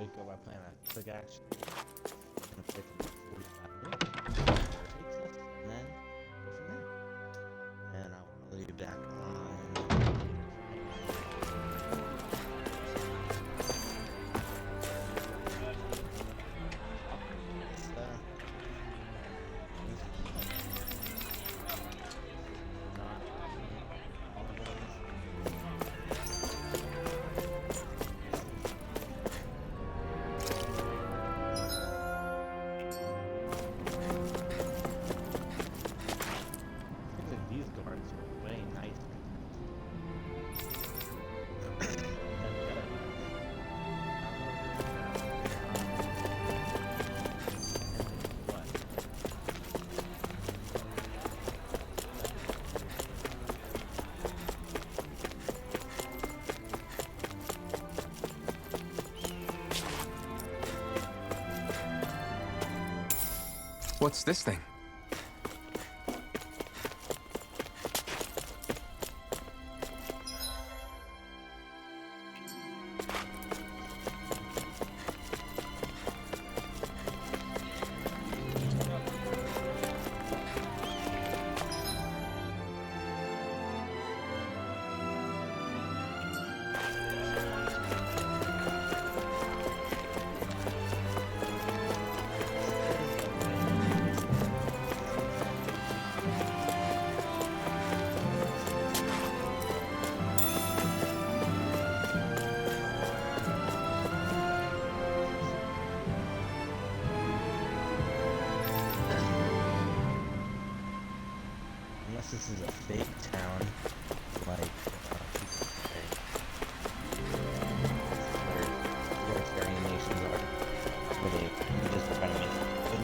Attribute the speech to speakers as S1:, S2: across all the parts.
S1: normally go by playing a quick action. I'm gonna play for like 45 minutes. Takes us, and then go from there. And I'll probably be back on. These guards are way nicer.
S2: What's this thing? Unless this is a fake town, like people say, where its variations are, where they just try to make it good.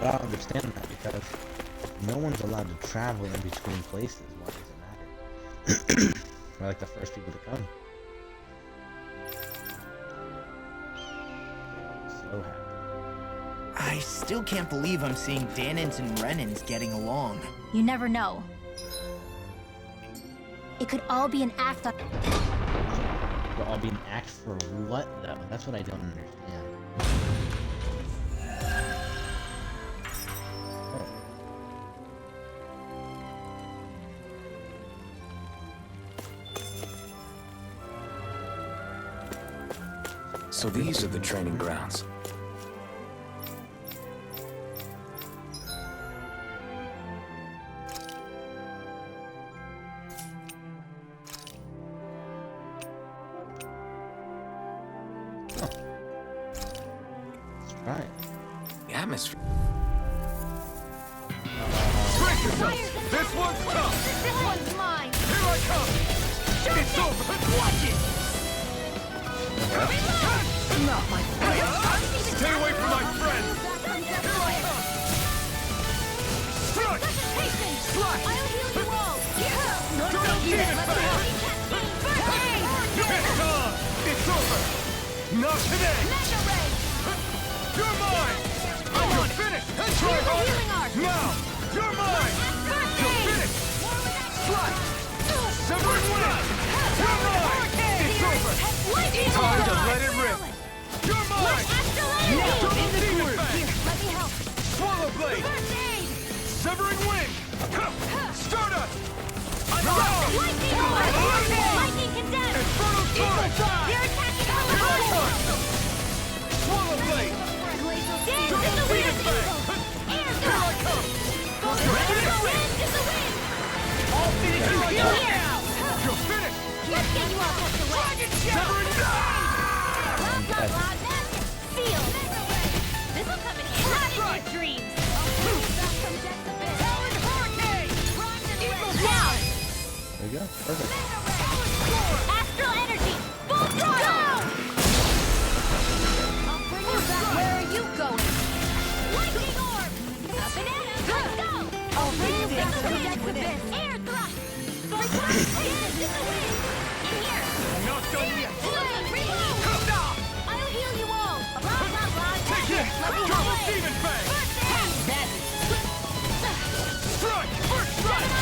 S2: But I don't understand that because no one's allowed to travel in between places. Why does it matter? We're like the first people to come. So happy.
S3: I still can't believe I'm seeing Danins and Renins getting along.
S4: You never know. It could all be an act of...
S1: But I'll be an act for what, though? That's what I don't understand.
S2: So these are the training grounds.
S1: Right.
S2: The atmosphere.
S5: Brace yourself! This one's tough!
S4: This one's mine!
S5: Here I come! It's over! Watch it!
S4: Not my friend!
S5: Stay away from my friend! Here I come! Strike! Slash!
S4: I'll heal you all!
S5: Don't keep it back! It's on! It's over! Not today!
S4: Mega Ray!
S5: You're mine! You're finished! Try harder! Now! You're mine! You're finished! Slash! Severing Wing! You're mine! It's over! Time to let it rip! You're mine! Double Demon Fang!
S4: Let me help!
S5: Swallow Blade!
S4: First aid!
S5: Severing Wing! Stardust!
S4: Lightning Orb! Lightning Condemned!
S5: Inferno Torrent!
S4: You're attacking from
S5: Here I
S4: below!
S5: come! Swallow Blade!
S4: Dance in the
S5: Demon
S4: wind!
S5: Fang!
S4: Air
S5: Here I
S4: thrust!
S5: come!
S4: Wind to the wind!
S5: All finish
S4: You're
S5: right now!
S4: here!
S5: You're finished!
S4: Let's get you all tucked away!
S5: Severing
S4: Blah blah blah! Seal! This'll come in handy! Not in your dreams!
S5: Talon Hurricane!
S4: Now!
S1: There we go. Perfect.
S4: Astral energy! Full throttle! I'll bring you back! Where are you going? Lightning orb! Up and at 'em! Let's go! I'll bring you back to the abyss! Air thrust! Hands in the wind! In here!
S5: Not done yet!
S4: Reload!
S5: Come down!
S4: I'll heal you all! Blah blah blah!
S5: Take this!
S4: Let me
S5: Double
S4: away!
S5: Demon Fang!
S4: That's
S5: Strike! First strike!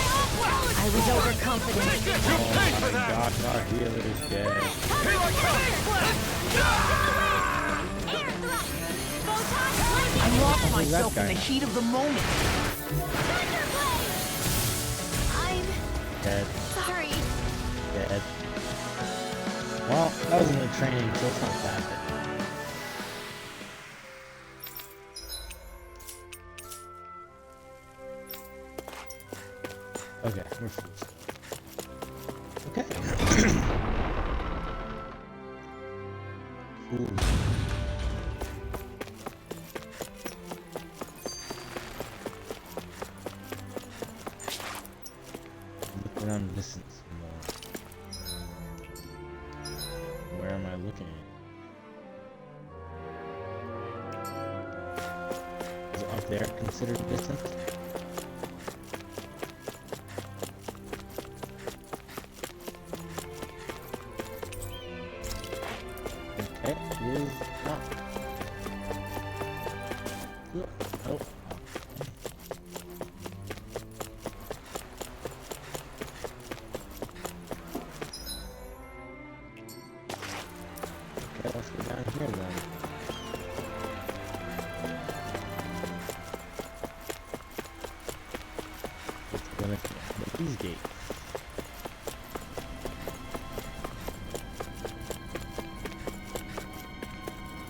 S4: I was overconfident.
S5: Take this! You paid for that!
S1: God, our healer is dead.
S5: Here I come!
S4: Air thrust! Photon lightning!
S3: I lost
S2: Who's that
S3: myself in
S2: guy?
S3: the heat of the moment.
S4: Thunderblade! I'm
S2: Dead.
S4: sorry.
S2: Dead. Well, that was in the training, so it's not that bad. Okay, we're full. Okay. Cool. Look around and listen some more. Where am I looking at? Is it up there considered distance? Okay, it is not. Oh. Okay, let's go down here then. Let's go to these gates.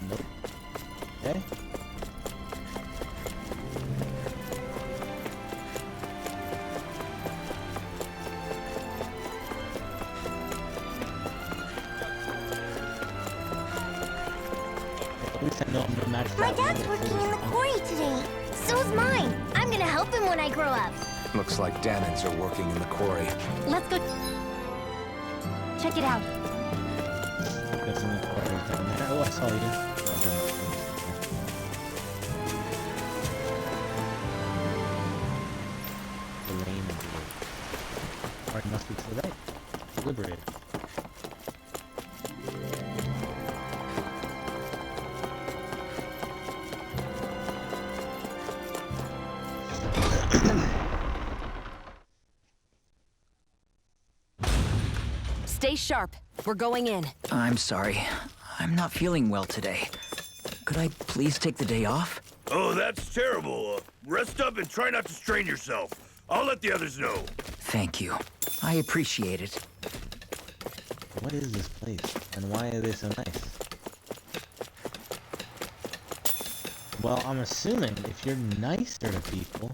S2: Nope. Okay. At least I know I'm gonna match
S4: My
S2: that
S4: dad's
S2: one.
S4: working in the quarry today. So's mine. I'm gonna help him when I grow up.
S5: Looks like Danins are working in the quarry.
S4: Let's go check it out.
S2: Got some quarters down there. Oh, I saw you. The lane Alright, must be to the right. Liberated.
S6: Stay sharp. We're going in.
S3: I'm sorry. I'm not feeling well today. Could I please take the day off?
S7: Oh, that's terrible. Rest up and try not to strain yourself. I'll let the others know.
S3: Thank you. I appreciate it.
S2: What is this place? And why are they so nice? Well, I'm assuming if you're nicer to people,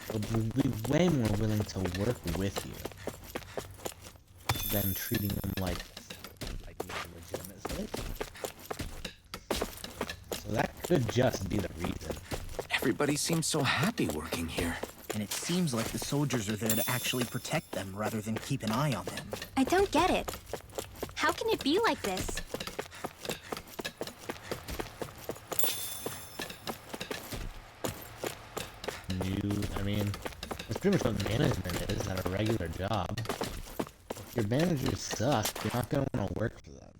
S2: they'll be way more willing to work with you than treating them like legitimate slaves. So that could just be the reason.
S5: Everybody seems so happy working here.
S3: And it seems like the soldiers are there to actually protect them rather than keep an eye on them.
S4: I don't get it. How can it be like this?
S2: I mean, that's pretty much what management is at a regular job. If your managers suck, you're not going to want to work for them.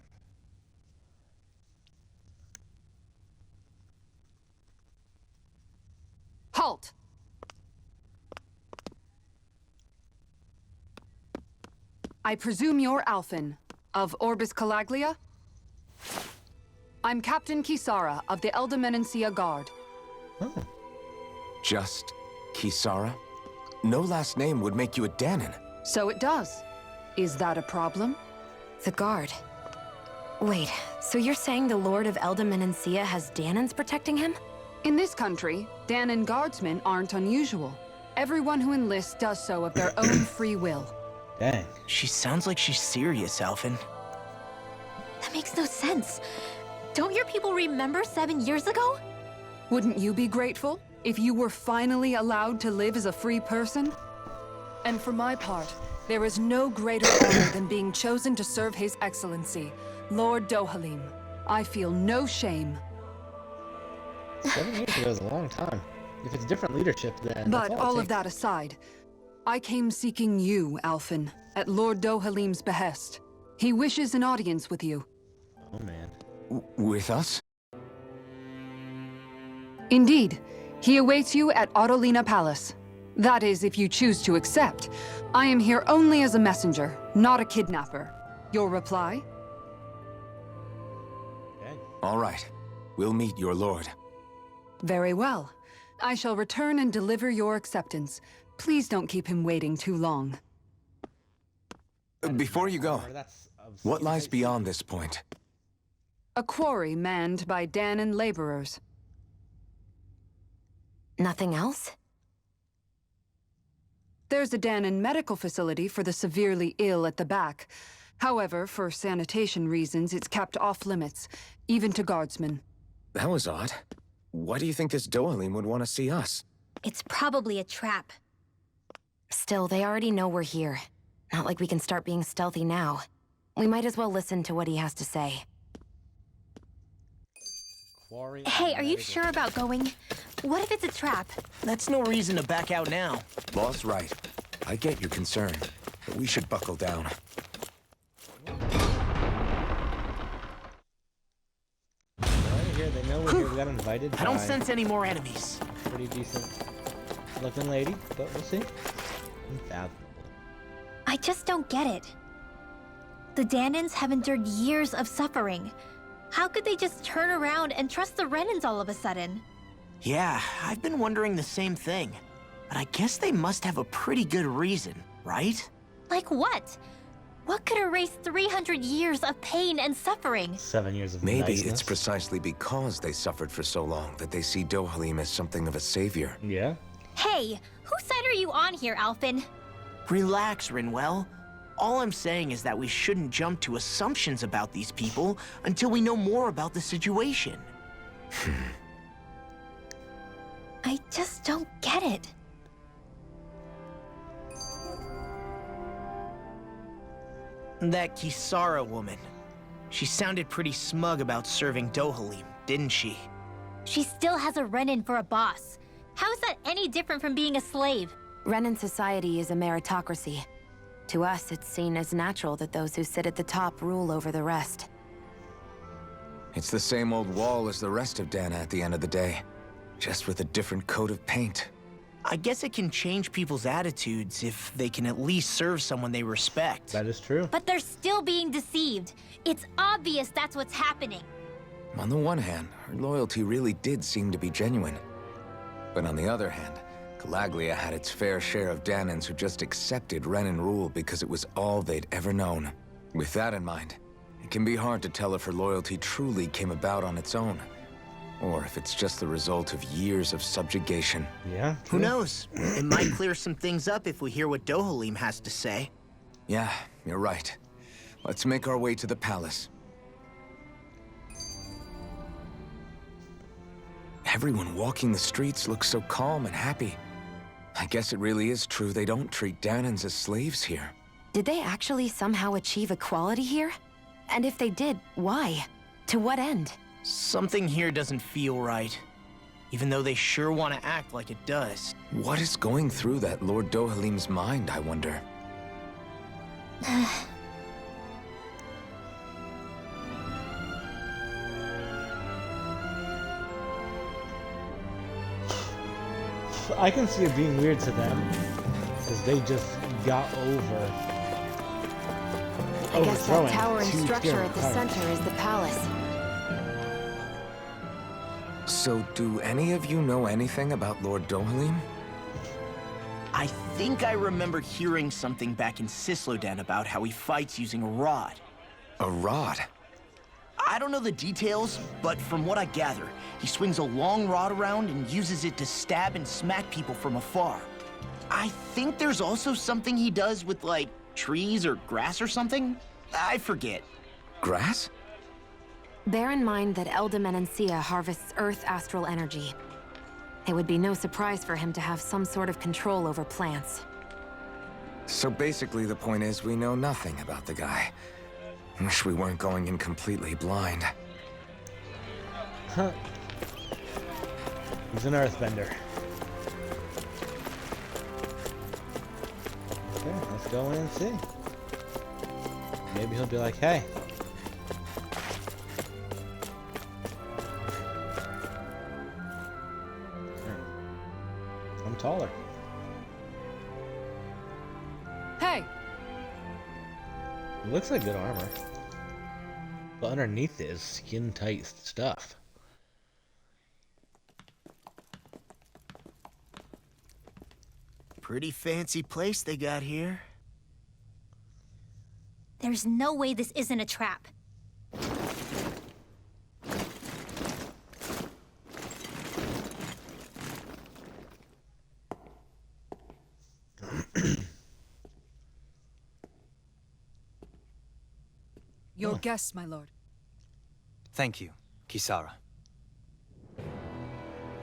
S6: Halt! I presume you're Alphen, of Orbis Calaglia? I'm Captain Kisara of the Elder Guard.
S2: Oh,
S5: Just Kisara? No last name would make you a Danin.
S6: So it does. Is that a problem?
S8: The guard. Wait, so you're saying the Lord of Elder has Danins protecting him?
S6: In this country, Danon guardsmen aren't unusual. Everyone who enlists does so of their own free will.
S2: dang.
S3: She sounds like she's serious, Alphen.
S8: That makes no sense. Don't your people remember 7 years ago?
S6: Wouldn't you be grateful if you were finally allowed to live as a free person? And for my part, there is no greater honor than being chosen to serve His Excellency, Lord Dohalim. I feel no shame.
S2: 7 years ago is a long time. If it's different leadership, then.
S6: But
S2: that's
S6: all
S2: it
S6: of that aside, I came seeking you, Alphen, at Lord Dohalim's behest. He wishes an audience with you.
S2: takes. Oh man.
S5: With us?
S6: Indeed, he awaits you at Autolina Palace. That is, if you choose to accept. I am here only as a messenger, not a kidnapper. Your reply?
S1: Alright.
S5: All right. We'll meet your lord.
S6: Very well. I shall return and deliver your acceptance. Please don't keep him waiting too long.
S5: Before you go,
S1: That's of
S5: what lies
S1: Sightseeing.
S5: beyond this point?
S6: A quarry manned by Danon laborers.
S8: Nothing else?
S6: There's a Danon medical facility for the severely ill at the back. However, for sanitation reasons, it's kept off limits, even to guardsmen.
S5: That was odd. Why do you think this Dohalim would want to see us?
S4: It's probably a trap.
S8: Still, they already know we're here. Not like we can start being stealthy now. We might as well listen to what he has to say.
S1: Quarry
S4: Hey, are you
S1: medical-
S4: sure about going? What if it's a trap?
S3: That's no reason to back out now.
S5: Law's right. I get your concern, but we should buckle down.
S1: Right here, they know we're here. We got invited
S3: I don't
S1: by
S3: sense any more enemies.
S1: a pretty decent looking lady, but we'll see. Unfathomable.
S4: I just don't get it. The Danons have endured years of suffering. How could they just turn around and trust the Renans all of a sudden?
S3: Yeah, I've been wondering the same thing. But I guess they must have a pretty good reason, right?
S4: Like what? What could erase 300 years of pain and suffering?
S1: 7 years of
S5: Maybe
S1: niceness.
S5: it's precisely because they suffered for so long that they see Dohalim as something of a savior.
S1: Yeah.
S4: Hey, whose side are you on here, Alphen?
S3: Relax, Rinwell. All I'm saying is that we shouldn't jump to assumptions about these people until we know more about the situation.
S4: I just don't get it.
S3: That Kisara woman. She sounded pretty smug about serving Dohalim, didn't she?
S4: She still has a Renan for a boss. How is that any different from being a slave?
S8: Renan society is a meritocracy. To us, it's seen as natural that those who sit at the top rule over the rest.
S5: It's the same old wall as the rest of Dana at the end of the day, just with a different coat of paint.
S3: I guess it can change people's attitudes if they can at least serve someone they respect.
S1: That is true.
S4: But they're still being deceived. It's obvious that's what's happening.
S5: On the one hand, her loyalty really did seem to be genuine. But on the other hand, Calaglia had its fair share of Danons who just accepted Renan rule because it was all they'd ever known. With that in mind, it can be hard to tell if her loyalty truly came about on its own, or if it's just the result of years of subjugation.
S1: Yeah.
S3: Who knows? It might clear some things up if we hear what Dohalim has to say.
S5: Yeah, you're right. Let's make our way to the palace. Everyone walking the streets looks so calm and happy. I guess it really is true they don't treat Danons as slaves here.
S8: Did they actually somehow achieve equality here? And if they did, why? To what end?
S3: Something here doesn't feel right. Even though they sure want to act like it does.
S5: What is going through that Lord Dohalim's mind, I wonder?
S1: I can see it being weird to them because they just got over.
S8: I guess that
S1: overthrowing
S8: towering
S1: two
S8: structure
S1: Tyrion
S8: at the
S1: tyrants.
S8: center is the palace.
S5: So, do any of you know anything about Lord Dohalim?
S3: I think I remember hearing something back in Sislodan about how he fights using a rod.
S5: A rod?
S3: I don't know the details, but from what I gather, he swings a long rod around and uses it to stab and smack people from afar. I think there's also something he does with, like, trees or grass or something? I forget.
S5: Grass?
S8: Bear in mind that Eldimenencia harvests Earth astral energy. It would be no surprise for him to have some sort of control over plants.
S5: So basically the point is we know nothing about the guy. Wish we weren't going in completely blind.
S1: Huh. He's an earthbender. Okay, let's go in and see. Maybe he'll be like, hey. I'm taller.
S6: Hey,
S1: It looks like good armor.
S2: But underneath it is skin-tight stuff.
S3: Pretty fancy place they got here.
S4: There's no way this isn't a trap.
S6: Your guests, my lord.
S9: Thank you, Kisara.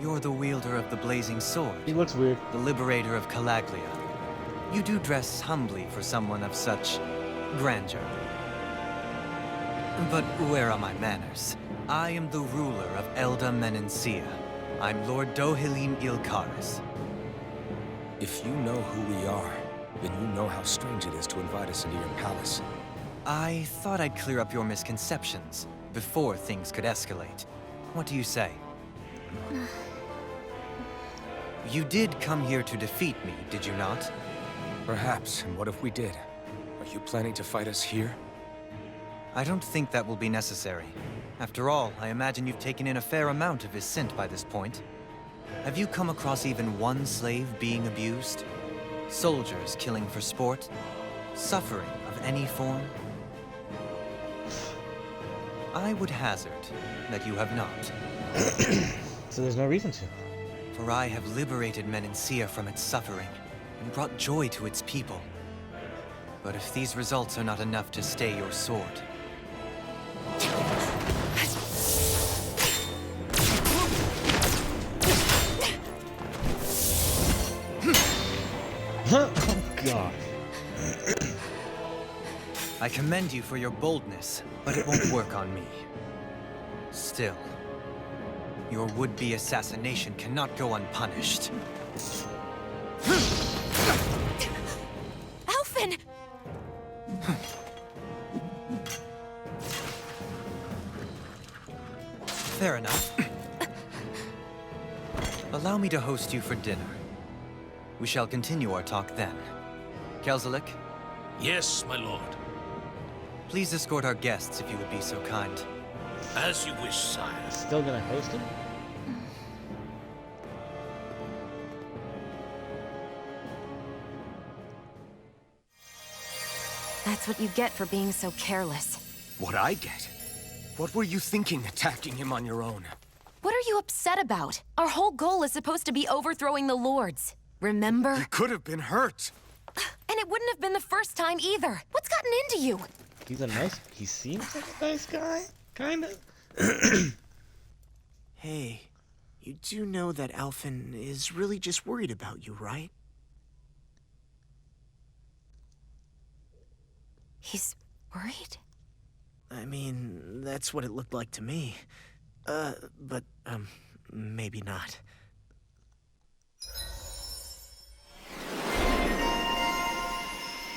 S9: You're the wielder of the blazing sword,
S2: He looks weird.
S9: the liberator of Calaglia. You do dress humbly for someone of such grandeur. But where are my manners? I am the ruler of Elda Menencia. I'm Lord Dohalim Ilkaris.
S10: If you know who we are, then you know how strange it is to invite us into your palace.
S9: I thought I'd clear up your misconceptions before things could escalate. What do you say? You did come here to defeat me, did you not?
S10: Perhaps, and what if we did? Are you planning to fight us here?
S9: I don't think that will be necessary. After all, I imagine you've taken in a fair amount of his scent by this point. Have you come across even one slave being abused? Soldiers killing for sport? Suffering of any form? I would hazard that you have not.
S2: So there's no reason to.
S9: For I have liberated Menencia from its suffering and brought joy to its people. But if these results are not enough to stay your sword...
S2: Oh god.
S9: I commend you for your boldness, but it won't work on me. Still, your would-be assassination cannot go unpunished.
S8: Alphen!
S9: Fair enough. Allow me to host you for dinner. We shall continue our talk then. Kelzelik,
S7: Yes, my lord.
S9: please escort our guests if you would be so kind.
S7: As you wish, sire.
S2: Still gonna host him?
S8: That's what you get for being so careless.
S10: What I get? What were you thinking attacking him on your own?
S8: What are you upset about? Our whole goal is supposed to be overthrowing the Lords. Remember?
S10: He could have been hurt.
S8: And it wouldn't have been the first time either. What's gotten into you?
S2: He seems like a nice guy, kinda.
S3: Hey, you do know that Alphen is really just worried about you, right?
S8: He's worried?
S3: I mean, that's what it looked like to me. But maybe not.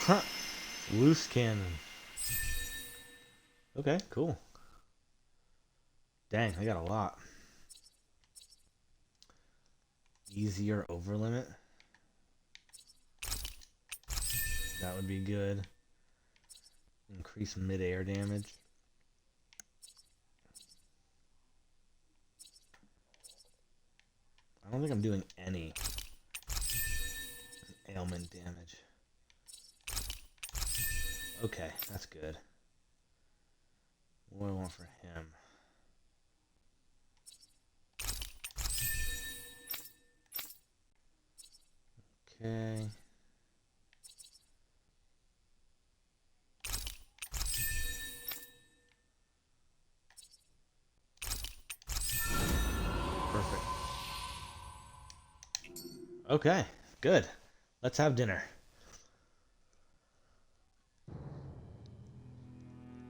S2: Huh. Loose cannon. Okay, cool. Dang, I got a lot. Easier over limit. That would be good. Increase mid-air damage. I don't think I'm doing any ailment damage. Okay, that's good. What do I want for him? Okay. Perfect. Okay, good. Let's have dinner.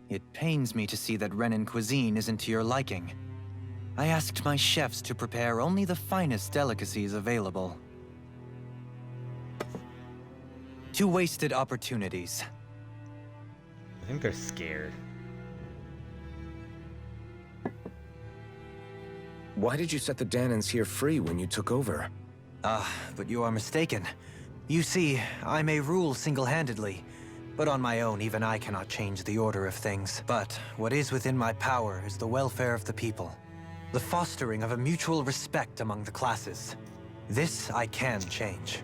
S9: It pains me to see that Renan cuisine isn't to your liking. I asked my chefs to prepare only the finest delicacies available. 2 wasted opportunities.
S2: I think they're scared.
S10: Why did you set the Danans here free when you took over?
S9: But you are mistaken. You see, I may rule single-handedly, But on my own, even I cannot change the order of things. But what is within my power is the welfare of the people. The fostering of a mutual respect among the classes. This I can change.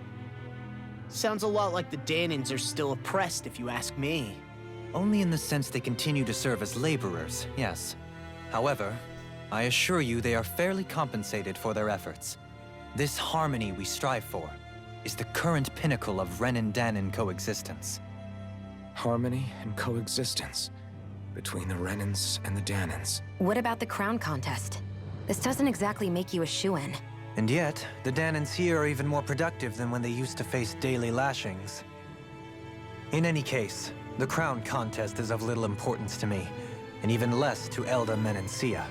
S3: Sounds a lot like the Danans are still oppressed, if you ask me.
S9: Only in the sense they continue to serve as laborers, yes. However, I assure you they are fairly compensated for their efforts. This harmony we strive for is the current pinnacle of Renan-Danan coexistence.
S10: Harmony and coexistence between the Renans and the Danans.
S8: What about the crown contest? This doesn't exactly make you a shoo-in.
S9: And yet, the Danans here are even more productive than when they used to face daily lashings. In any case, the crown contest is of little importance to me, and even less to Elda Menancia.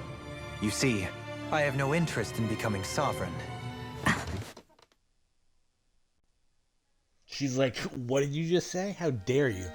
S9: You see, I have no interest in becoming sovereign.
S2: She's like, what did you just say? How dare you?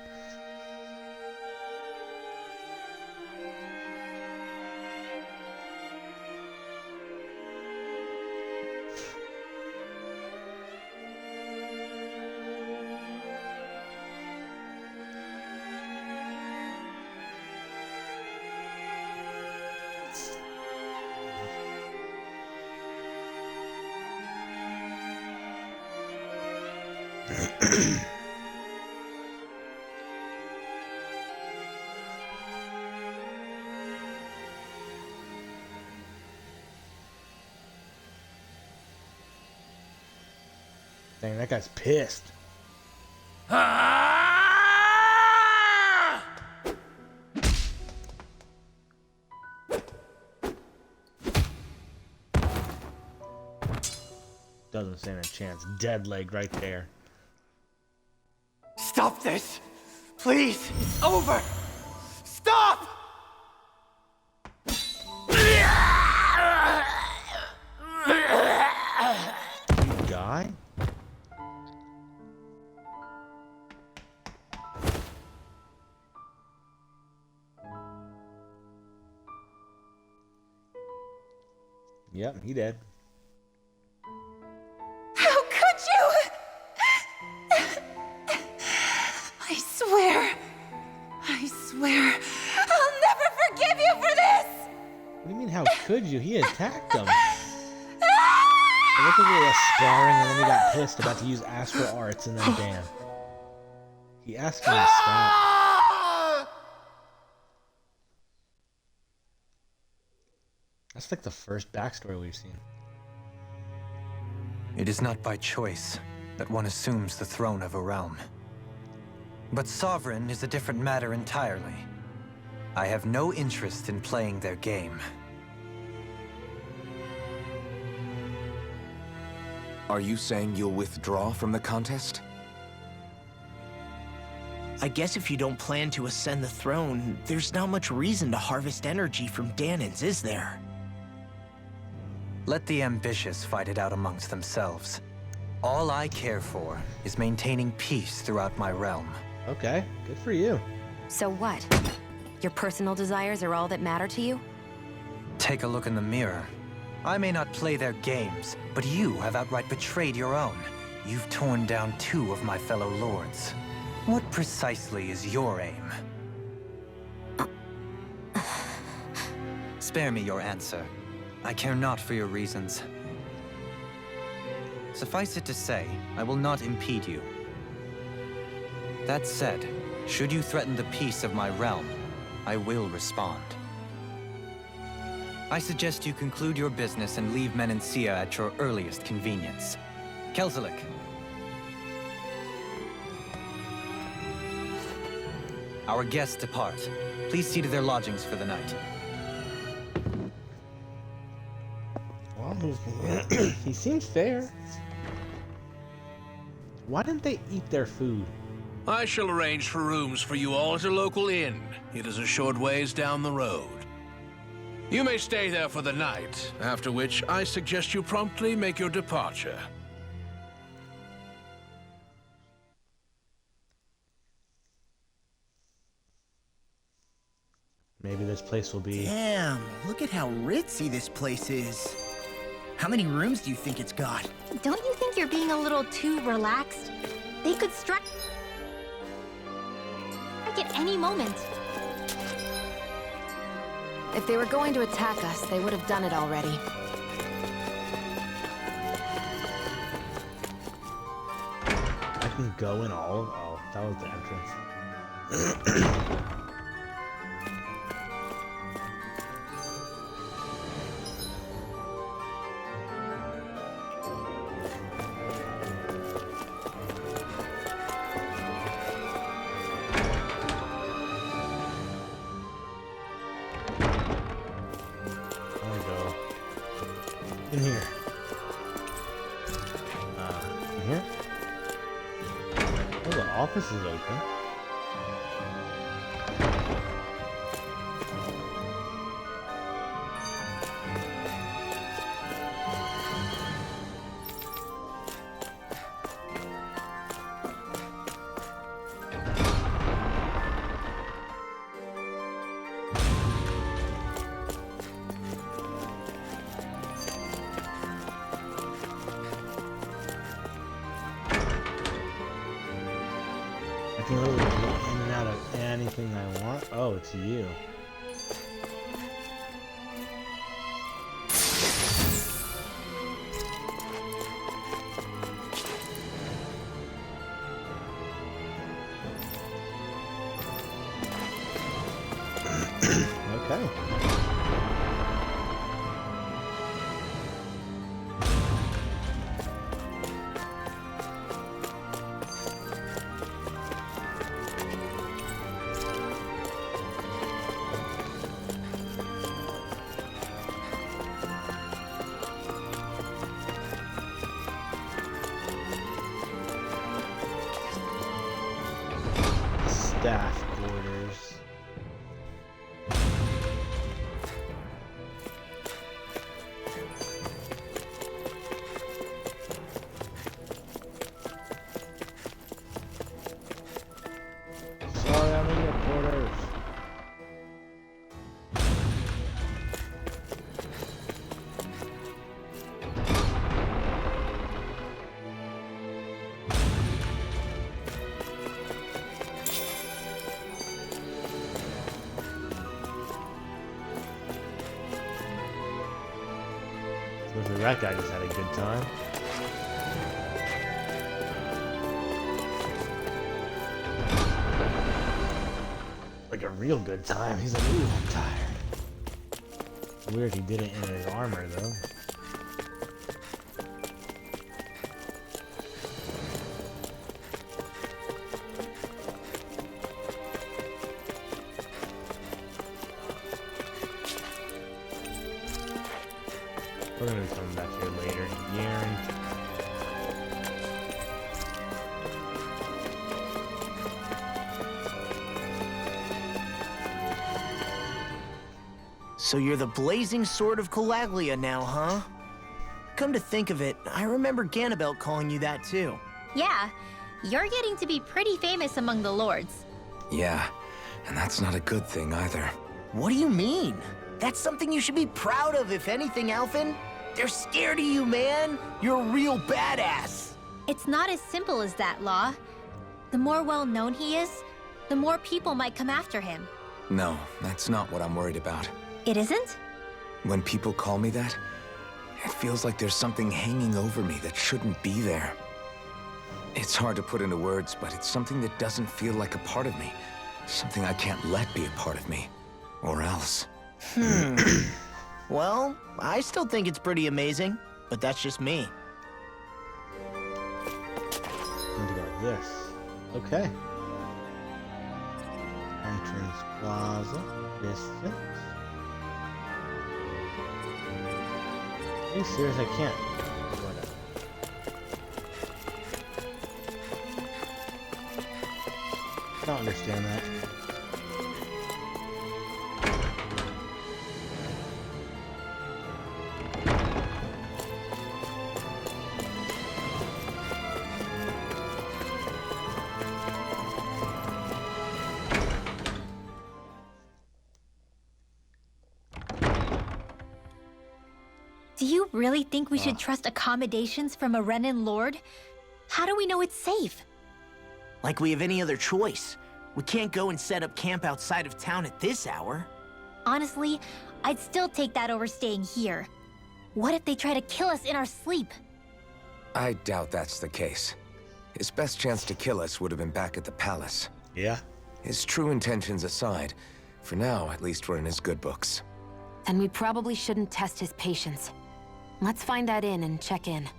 S2: Dang, that guy's pissed. Doesn't stand a chance. Dead leg right there.
S3: Stop this! Please! It's over! Stop!
S2: Guy? Yep, he dead.
S4: How could you? I swear, I'll never forgive you for this!
S2: What do you mean, how could you? He attacked him. It looked like they were sparring and then he got pissed about to use astral arts and then bam. He asked him to stop. That's like the first backstory we've seen.
S9: It is not by choice that one assumes the throne of a realm. But sovereign is a different matter entirely. I have no interest in playing their game.
S10: Are you saying you'll withdraw from the contest?
S3: I guess if you don't plan to ascend the throne, there's not much reason to harvest energy from Danans, is there?
S9: Let the ambitious fight it out amongst themselves. All I care for is maintaining peace throughout my realm.
S2: Okay, good for you.
S8: So what? Your personal desires are all that matter to you?
S9: Take a look in the mirror. I may not play their games, but you have outright betrayed your own. You've torn down 2 of my fellow lords. What precisely is your aim? Spare me your answer. I care not for your reasons. Suffice it to say, I will not impede you. That said, should you threaten the peace of my realm, I will respond. I suggest you conclude your business and leave Menancia at your earliest convenience. Kelzelik. Our guests depart. Please see to their lodgings for the night.
S2: Well, he seems fair. Why didn't they eat their food?
S11: I shall arrange for rooms for you all at a local inn. It is a short ways down the road. You may stay there for the night, after which I suggest you promptly make your departure.
S2: Maybe this place will be...
S3: Damn, look at how ritzy this place is. How many rooms do you think it's got?
S4: Don't you think you're being a little too relaxed? They could strike... attack at any moment.
S8: If they were going to attack us, they would have done it already.
S2: I can go in all of... Oh, that was the entrance. In here. In here? Oh, the office is open. I can literally go in and out of anything I want. Oh, it's you. Okay. Staff quarters. Sorry, I'm in your quarters. Looks like that guy just had a good time. Like a real good time. He's like, ooh, I'm tired. Weird he did it in his armor, though. We're gonna be coming back here later, guaranteed.
S3: So you're the blazing sword of Calaglia now, huh? Come to think of it, I remember Ganabelt calling you that too.
S4: Yeah, you're getting to be pretty famous among the lords.
S10: Yeah, and that's not a good thing either.
S3: What do you mean? That's something you should be proud of, if anything, Alphen. They're scared of you, man. You're a real badass.
S4: It's not as simple as that, Law. The more well-known he is, the more people might come after him.
S10: No, that's not what I'm worried about.
S4: It isn't?
S10: When people call me that, it feels like there's something hanging over me that shouldn't be there. It's hard to put into words, but it's something that doesn't feel like a part of me. Something I can't let be a part of me. Or else.
S3: Well, I still think it's pretty amazing, but that's just me.
S2: I'm gonna go like this. Okay. Entrance plaza. Distance. Are you serious? I can't. Whatever. I don't understand that.
S4: Do you really think we should trust accommodations from a Renan lord? How do we know it's safe?
S3: Like we have any other choice. We can't go and set up camp outside of town at this hour.
S4: Honestly, I'd still take that over staying here. What if they try to kill us in our sleep?
S10: I doubt that's the case. His best chance to kill us would have been back at the palace.
S2: Yeah.
S10: His true intentions aside, for now, at least we're in his good books.
S8: Then we probably shouldn't test his patience. Let's find that inn and check in.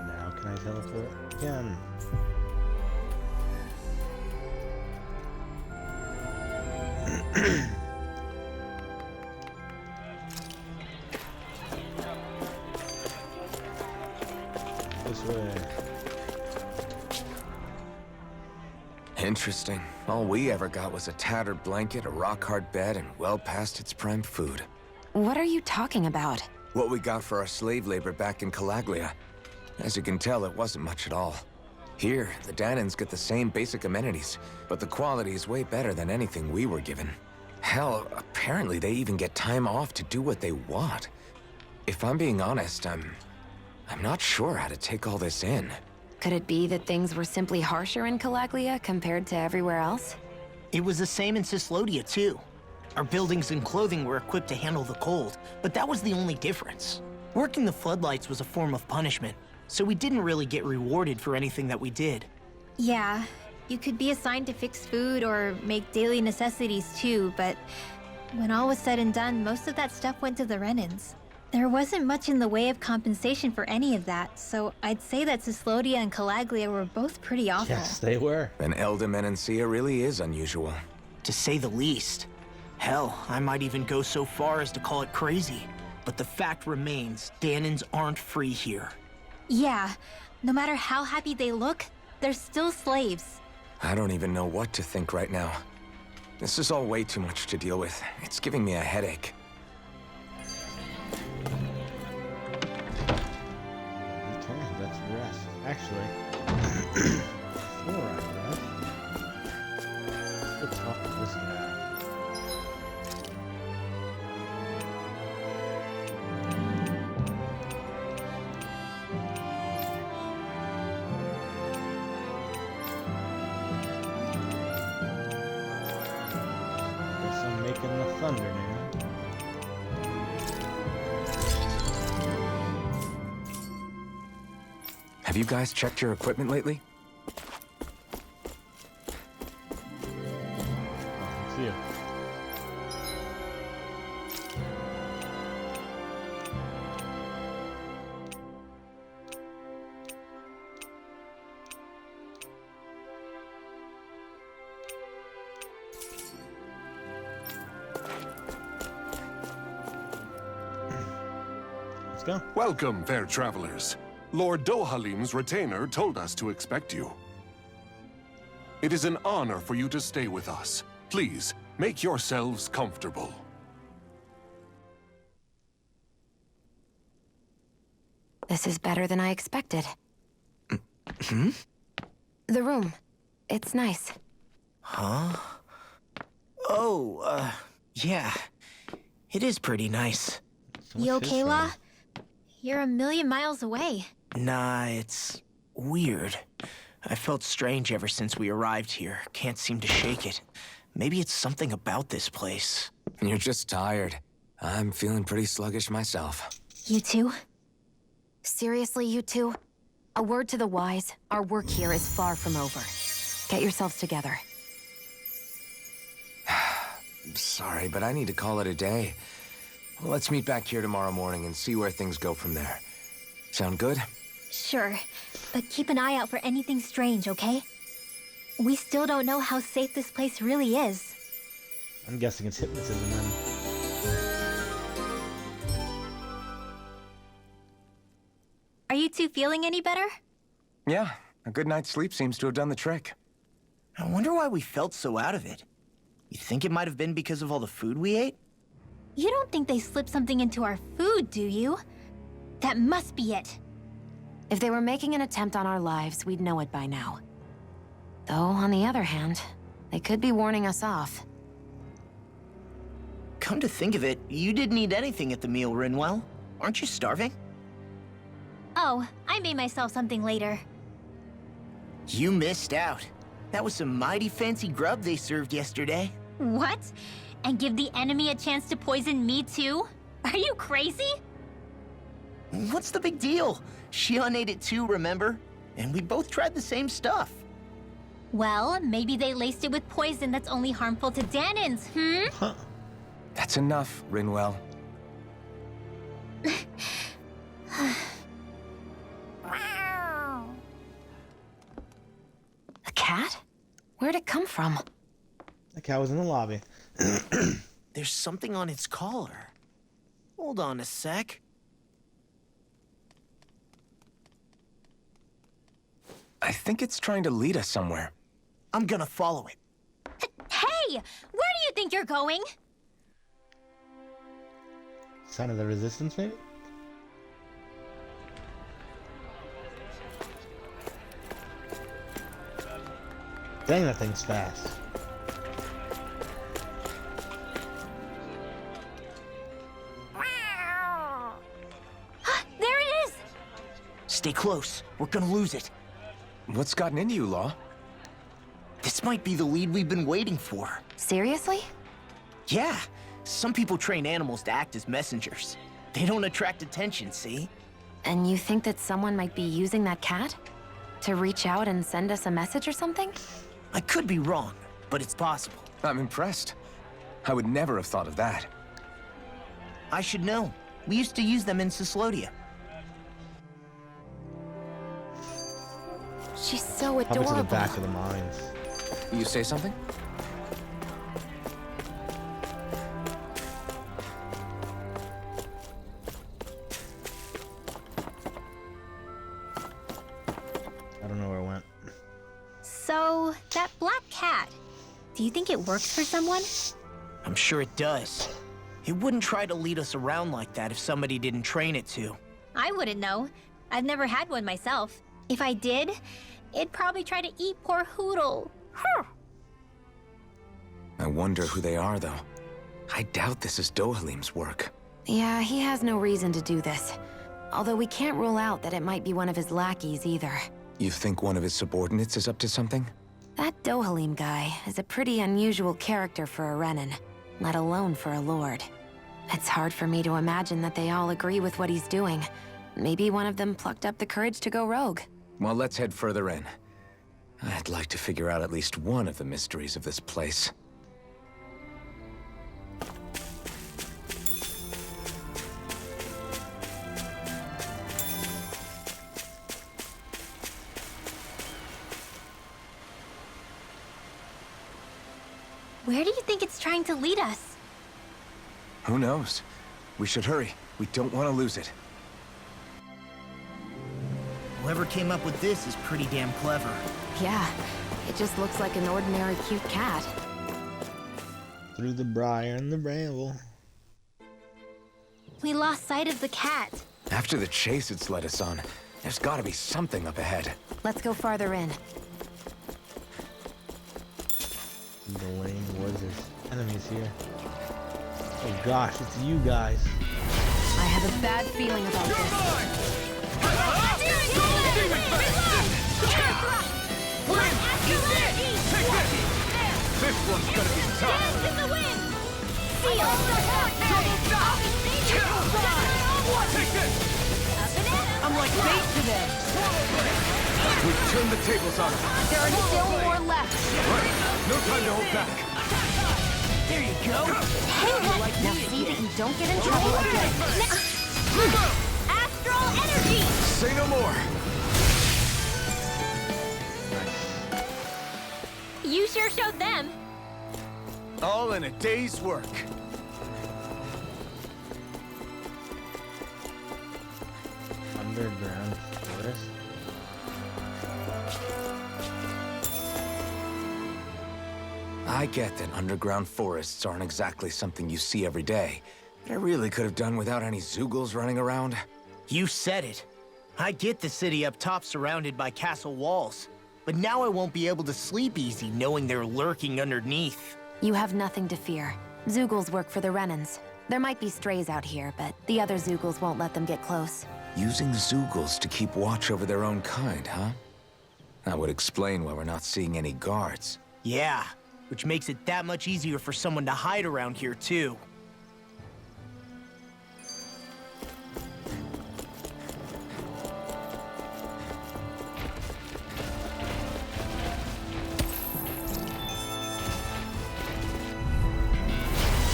S2: Now can I teleport again? This way.
S10: Interesting. All we ever got was a tattered blanket, a rock-hard bed, and well past its prime food.
S8: What are you talking about?
S10: What we got for our slave labor back in Calaglia. As you can tell, it wasn't much at all. Here, the Danans get the same basic amenities, but the quality is way better than anything we were given. Hell, apparently they even get time off to do what they want. If I'm being honest, I'm not sure how to take all this in.
S8: Could it be that things were simply harsher in Calaglia compared to everywhere else?
S3: It was the same in Cyslodia, too. Our buildings and clothing were equipped to handle the cold, but that was the only difference. Working the floodlights was a form of punishment, so we didn't really get rewarded for anything that we did.
S4: Yeah, you could be assigned to fix food or make daily necessities too, but when all was said and done, most of that stuff went to the Renans. There wasn't much in the way of compensation for any of that, so I'd say that Cyslodia and Calaglia were both pretty awful.
S2: Yes, they were.
S10: Then Elda Menancia really is unusual.
S3: To say the least. Hell, I might even go so far as to call it crazy. But the fact remains, Danans aren't free here.
S4: Yeah, no matter how happy they look, they're still slaves.
S10: I don't even know what to think right now. This is all way too much to deal with. It's giving me a headache.
S2: Okay, let's rest. Actually, before I rest, let's talk to this guy. Guess I'm making the thunder now.
S10: Have you guys checked your equipment lately?
S2: See you. Let's go.
S5: Welcome, fair travelers. Lord Dohalim's retainer told us to expect you. It is an honor for you to stay with us. Please, make yourselves comfortable.
S8: This is better than I expected. The room. It's nice.
S3: Huh? Oh, yeah. It is pretty nice.
S4: You okay, La? You're a million miles away.
S3: Nah, it's weird. I felt strange ever since we arrived here. Can't seem to shake it. Maybe it's something about this place.
S10: You're just tired. I'm feeling pretty sluggish myself.
S4: You too?
S8: Seriously, you two? A word to the wise, our work here is far from over. Get yourselves together.
S10: Sorry, but I need to call it a day. Let's meet back here tomorrow morning and see where things go from there. Sound good?
S4: Sure, but keep an eye out for anything strange, okay? We still don't know how safe this place really is.
S2: I'm guessing it's hypnotism then.
S4: Are you two feeling any better?
S10: Yeah, a good night's sleep seems to have done the trick.
S3: I wonder why we felt so out of it. You think it might have been because of all the food we ate?
S4: You don't think they slipped something into our food, do you? That must be it.
S8: If they were making an attempt on our lives, we'd know it by now. Though, on the other hand, they could be warning us off.
S3: Come to think of it, you didn't eat anything at the meal, Rinwell. Aren't you starving?
S4: Oh, I made myself something later.
S3: You missed out. That was some mighty fancy grub they served yesterday.
S4: What? And give the enemy a chance to poison me too? Are you crazy?
S3: What's the big deal? Shion ate it too, remember? And we both tried the same stuff.
S4: Well, maybe they laced it with poison that's only harmful to Danins,
S1: Huh.
S10: That's enough, Rinwell.
S8: A cat? Where'd it come from?
S2: The cat was in the lobby.
S3: There's something on its collar. Hold on a sec.
S10: I think it's trying to lead us somewhere.
S3: I'm gonna follow it.
S4: Hey! Where do you think you're going?
S2: Sign of the resistance, maybe? Dang, that thing's fast.
S4: There it is!
S3: Stay close. We're gonna lose it.
S10: What's gotten into you, Law?
S3: This might be the lead we've been waiting for.
S8: Seriously?
S3: Yeah, some people train animals to act as messengers. They don't attract attention, see?
S8: And you think that someone might be using that cat? To reach out and send us a message or something?
S3: I could be wrong, but it's possible.
S10: I'm impressed. I would never have thought of that.
S3: I should know. We used to use them in Cyslodia.
S8: She's so
S2: Up to the
S8: adorable.
S2: back of the mines.
S10: You say something?
S2: I don't know where it went.
S4: So, that black cat, do you think it works for someone?
S3: I'm sure it does. It wouldn't try to lead us around like that if somebody didn't train it to.
S4: I wouldn't know. I've never had one myself. If I did, it'd probably try to eat poor Hootle.
S10: I wonder who they are, though. I doubt this is Dohalim's work.
S8: Yeah, he has no reason to do this. Although we can't rule out that it might be one of his lackeys either.
S10: You think one of his subordinates is up to something?
S8: That Dohalim guy is a pretty unusual character for a Renan, let alone for a lord. It's hard for me to imagine that they all agree with what he's doing. Maybe one of them plucked up the courage to go rogue.
S10: Well, let's head further in. I'd like to figure out at least one of the mysteries of this place.
S4: Where do you think it's trying to lead us?
S10: Who knows? We should hurry. We don't want to lose it.
S3: Whoever came up with this is pretty damn clever.
S8: Yeah, it just looks like an ordinary cute cat.
S2: Through the briar and the bramble.
S4: We lost sight of the cat.
S10: After the chase it's led us on, there's got to be something up ahead.
S8: Let's go farther in.
S2: The lame was there's enemies here. Oh gosh, it's you guys.
S8: I have a bad feeling about this.
S5: This one's gonna be tough. Take this!
S3: I'm like bait to them!
S5: We've turned the tables on them.
S8: There are still more left.
S5: Right, no time to hold back.
S3: There you go!
S8: Hey, now see that you don't get in trouble again.
S4: Astral energy!
S5: Say no more.
S4: You sure showed them.
S5: All in a day's work.
S2: Underground forest.
S10: I get that underground forests aren't exactly something you see every day, but I really could have done without any Zeugles running around.
S3: You said it. I get the city up top surrounded by castle walls, but now I won't be able to sleep easy knowing they're lurking underneath.
S8: You have nothing to fear. Zeugles work for the Renans. There might be strays out here, but the other Zeugles won't let them get close.
S10: Using Zeugles to keep watch over their own kind, huh? That would explain why we're not seeing any guards.
S3: Yeah, which makes it that much easier for someone to hide around here, too.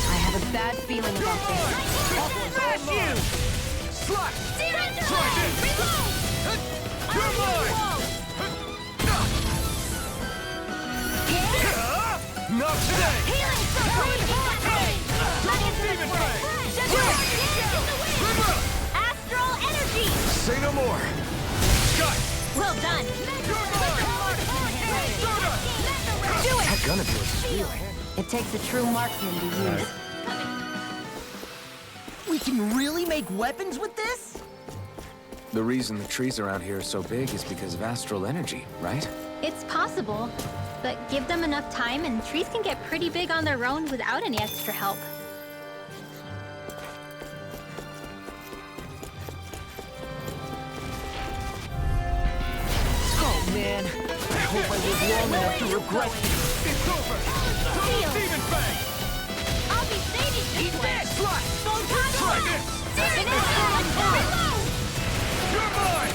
S6: I have a bad feeling about this.
S5: Smash you! Slut! Try this! You're mine! Not today! Double demon fang!
S4: Astral energy!
S5: Say no more! Sky!
S4: Well done!
S5: You're mine!
S4: Do it!
S10: That gun of yours is real.
S8: It takes a true marksman to use.
S3: We can really make weapons with this?
S10: The reason the trees around here are so big is because of astral energy, right?
S4: It's possible, but give them enough time and trees can get pretty big on their own without any extra help.
S3: Oh, man. I hope I live long enough to regret this.
S5: It's over! Double demon fang!
S4: I'll be saving this one!
S5: Slut! Try this! You're mine!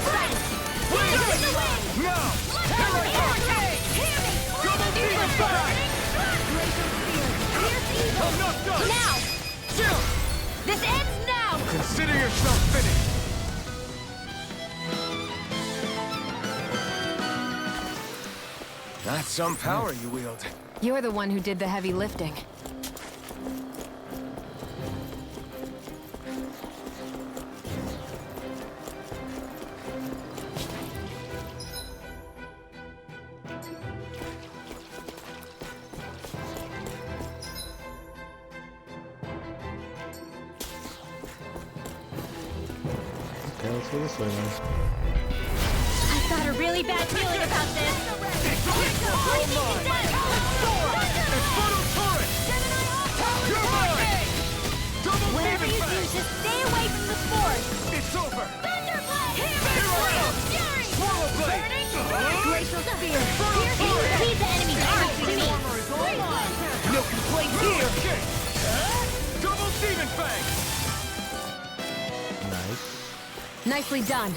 S5: Now! Here I come! Double demon fang! I'm not done!
S4: Now!
S5: Chill!
S4: This ends now!
S5: Consider yourself finished!
S10: That's some power you wield.
S8: You're the one who did the heavy lifting.
S2: Okay, let's go this way then.
S4: I've got a really bad feeling about this.
S5: You're mine! Double
S4: Whatever
S5: demon
S4: you do,
S5: fang!
S4: just stay away from the spores.
S5: It's over!
S4: Thunderblade!
S5: Here I am! Swallow blade!
S4: Glacial spear! He's the enemy's arms to me.
S3: No complaints here!
S5: Okay! Double demon fang!
S2: Nice.
S8: Nicely done.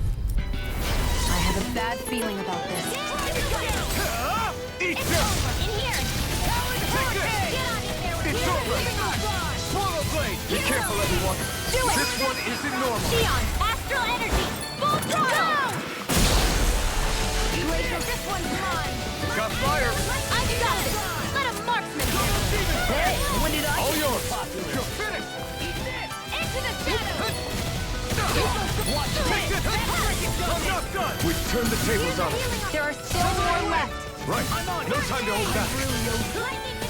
S8: I have a bad feeling about this.
S5: Eat
S4: It's
S5: this!
S4: over. In here.
S5: Take this!
S4: Get on in there with
S5: It's
S4: me.
S5: over! Swallow blade! Be careful, everyone!
S4: Do it!
S5: This one isn't normal!
S4: Xion, astral energy! Full throttle! Glacial, this one's mine!
S5: Got fire!
S4: I've got this! Let a marksman
S5: Double demon fang!
S3: When did I
S5: All
S3: get
S5: yours!
S3: popular?
S5: You're finished!
S4: into the shadows!
S5: Watch take this! I'm not done! We've turned the tables on him!
S8: There are still more left.
S5: Right! No time to hold back!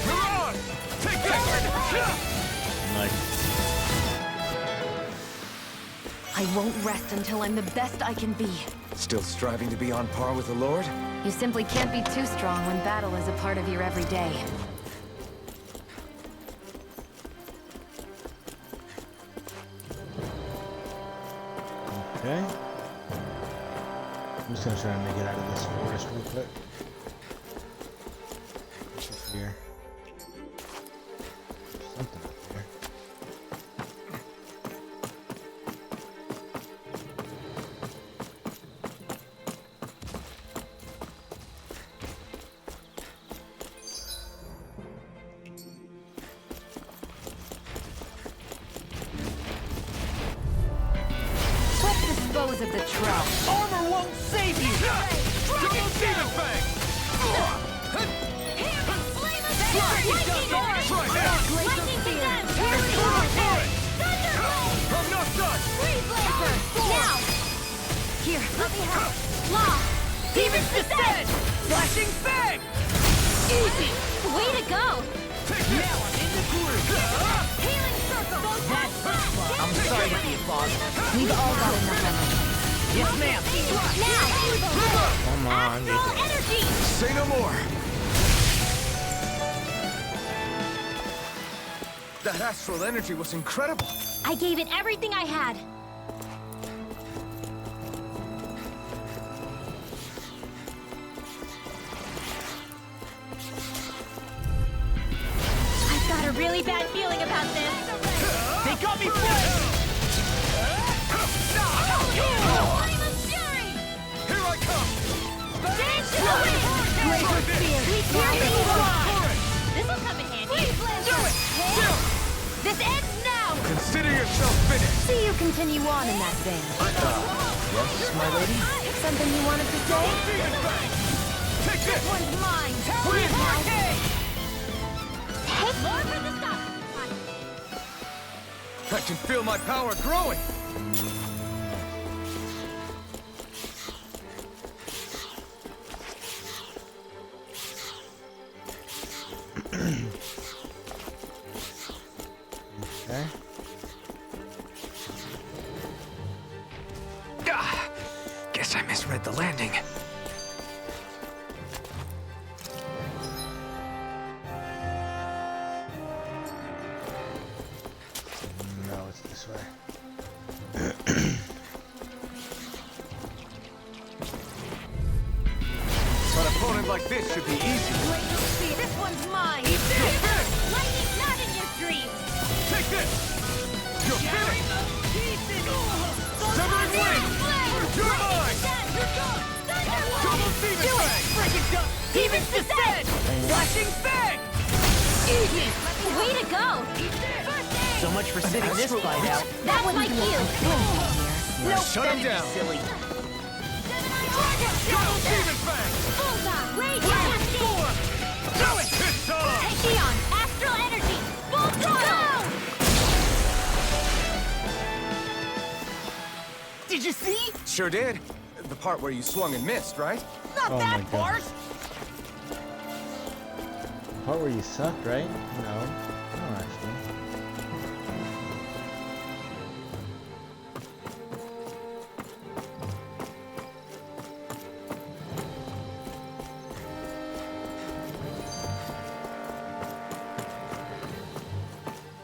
S5: You're on! Take this!
S2: Nice.
S8: I won't rest until I'm the best I can be.
S10: Still striving to be on par with the Lord?
S8: You simply can't be too strong when battle is a part of your everyday.
S2: Okay. I'm just gonna try to make it out of this forest real quick. What's up here? Something up here.
S8: Let's dispose of the trap.
S3: Armor won't save you!
S5: Double demon fang! Try that!
S4: Lightning condemned!
S5: I'm not done!
S4: Freeze laser! Now!
S8: Here,
S4: Let me help! Law!
S3: Demons descend! Flashing fang!
S4: Easy! Way to go!
S5: Take this!
S3: Now I'm in the groove!
S4: Healing circle!
S3: I'm sorry to be a bother.
S8: we've all got enough energy.
S3: Yes, ma'am.
S4: Now!
S2: Come on,
S4: Astral energy!
S5: Say no more! That astral energy was incredible.
S4: I gave it everything I had. I've got a really bad feeling about this.
S3: They got me flanked!
S4: Flame of fury!
S5: Here I come!
S4: Dance to the wind!
S5: Try this!
S4: We pierce the evil! This'll come in handy.
S5: Do it! Still!
S4: This ends now!
S5: Consider yourself finished!
S8: See you continue on in that vein.
S10: Yes, my lady?
S8: Something you wanted to say?
S5: Demon Fang! Take this!
S4: One's mine!
S5: Win!
S4: More for the stop!
S5: I can feel my power growing!
S2: Okay.
S10: Guess I misread the landing.
S2: No, it's this way.
S5: An opponent like this should be easy.
S4: This one's mine! Lightning not in your dreams!
S5: Take this! You're finished! Severing Wing! You're mine! Double Demon Fang!
S4: Demons descend!
S3: Flashing Fang!
S4: Easy! Way to go!
S3: So much for sitting this fight out.
S4: That was my cue!
S3: No,
S5: Shut him down!
S3: silly.
S5: Double Demon Fang!
S4: Bullseye! Rage
S5: Do
S4: Cascade!
S5: it! It's on!
S4: Eon! Astral Energy! Full throttle!
S3: Did you see?
S5: Sure did. The part where you swung and missed, right?
S3: Not
S2: Oh
S3: that
S2: my
S3: part!
S2: Part where you suck, right? No. No, actually.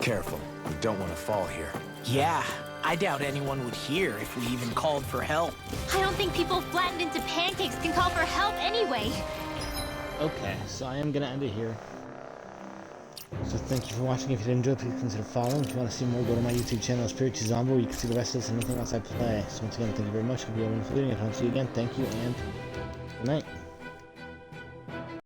S10: Careful. You don't want to fall here.
S3: Yeah, I doubt anyone would hear if we even called for help.
S4: I don't think people flattened into pancakes can call for help anyway.
S2: Okay, so I am gonna end it here. So thank you for watching. If you did enjoy, please consider following. If you want to see more, go to my YouTube channel, Spiritual Zombie, where you can see the rest of this and anything else I play. So once again, thank you very much. Hope you have a wonderful evening. I'll see you again. Thank you and good night.